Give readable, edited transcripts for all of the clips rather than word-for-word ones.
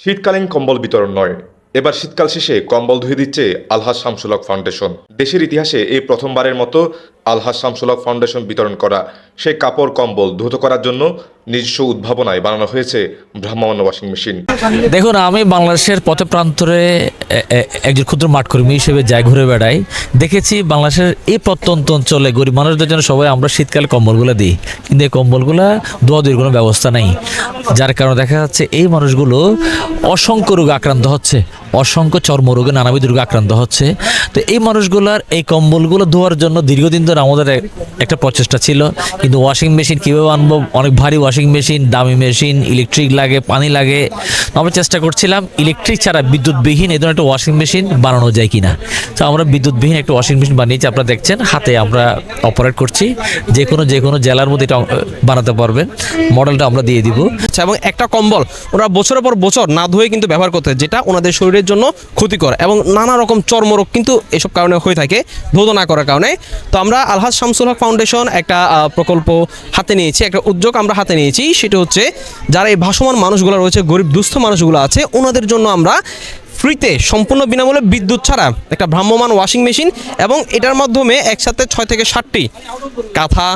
শীতকালীন কম্বল বিতরণ নয়, এবার শীতকাল শেষে কম্বল ধুয়ে দিচ্ছে আলহাজ শামসুল হক ফাউন্ডেশন। দেশের ইতিহাসে এই প্রথমবারের মতো আলহাজ শামসুল হক ফাউন্ডেশন বিতরণ করা সেই কাপড় কম্বল ধুত করার জন্য নিজস্ব উদ্ভাবনায় বানানো হয়েছে ভ্রাম্যমাণ ওয়াশিং মেশিন। দেখুন, আমি বাংলাদেশের পথে প্রান্তরে একজন ক্ষুদ্র মাঠকর্মী হিসেবে যাই, ঘুরে বেড়াই, দেখেছি বাংলাদেশের এই প্রত্যন্ত অঞ্চলে গরিব মানুষদের জন্য সবাই আমরা শীতকালে কম্বলগুলো দিই, কিন্তু এই কম্বলগুলো ধোয়াধুয়ির কোনো ব্যবস্থা নেই, যার কারণে দেখা যাচ্ছে এই মানুষগুলো অসংখ্য রোগে আক্রান্ত হচ্ছে, অসংখ্য চর্মরোগে নানাবিধ রোগে আক্রান্ত হচ্ছে। তো এই মানুষগুলোর এই কম্বলগুলো ধোয়ার জন্য দীর্ঘদিন ধরে আমাদের একটা প্রচেষ্টা ছিল, কিন্তু ওয়াশিং মেশিন কীভাবে আনবো, অনেক ভারী ওয়াশিং মেশিন, দামি মেশিন, ইলেকট্রিক লাগে, পানি লাগে। আমরা চেষ্টা করছিলাম ইলেকট্রিক ছাড়া বিদ্যুৎবিহীন এই ধরনের একটা ওয়াশিং মেশিন বানানো যায় কিনা। তো আমরা বিদ্যুৎবিহীন একটা ওয়াশিং মেশিন বানিয়েছি, আপনারা দেখছেন হাতে আমরা অপারেট করছি, যে কোনো জেলার মধ্যে এটা বানাতে পারবেন, মডেলটা আমরা দিয়ে দিব। এবং একটা কম্বল ওরা বছরের পর বছর না ধুয়ে কিন্তু ব্যবহার করতে, যেটা ওনাদের শরীরের জন্য ক্ষতিকর এবং নানা রকম চর্মরোগ কিন্তু এসব কারণে হয়ে থাকে ধৌত না করার কারণে। তো আমরা আলহাজ শামসুল হক ফাউন্ডেশন একটা প্রকল্প হাতে নিয়েছি, একটা উদ্যোগ আমরা হাতে নিয়েছি, সেটা হচ্ছে যারা এই ভাসমান মানুষগুলো রয়েছে, গরিব দুস্থ মানুষগুলো আছে, ওনাদের জন্য আমরা ফ্রিতে সম্পূর্ণ বিনামূল্যে বিদ্যুৎ ছাড়া একটা ভ্রাম্যমাণ ওয়াশিং মেশিন, এবং এটার মাধ্যমে একসাথে 6 থেকে 7টি কাঁথা,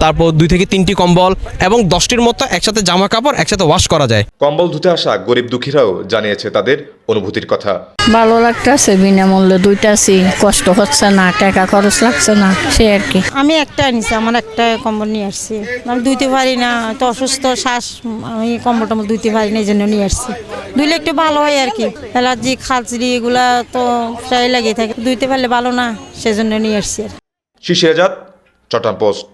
তারপর 2 থেকে 3টি কম্বল এবং 10টির মতো একসাথে জামা কাপড় একসাথে ওয়াশ করা যায়। কম্বল ধুতে আসা গরিব দুঃখীরাও জানিয়েছে তাদের অনুভূতির কথা। ভালো লাগতেছে, বিনামূল্যে দুইটাছি, কষ্ট হচ্ছে না, টাকা খরচ লাগছে না, সে আর কি। আমি একটা নিছি, আমার একটা কম্বল নিয়ে আসছি, আমি ধুইতে পারি না, তো অসুস্থ শ্বাস, আমি কম্বল টম্বল ধুইতে পারি না, এই জন্য নিয়ে আসছি। ধুইলে একটু ভালো হয় আর কি, অ্যালার্জি খালচি এগুলা তো প্রায় লেগে থাকে, ধুইতে পারলে ভালো না, সেজন্য নিয়ে আসছি। শিশি আজাদ, চট্টগ্রাম পোস্ট।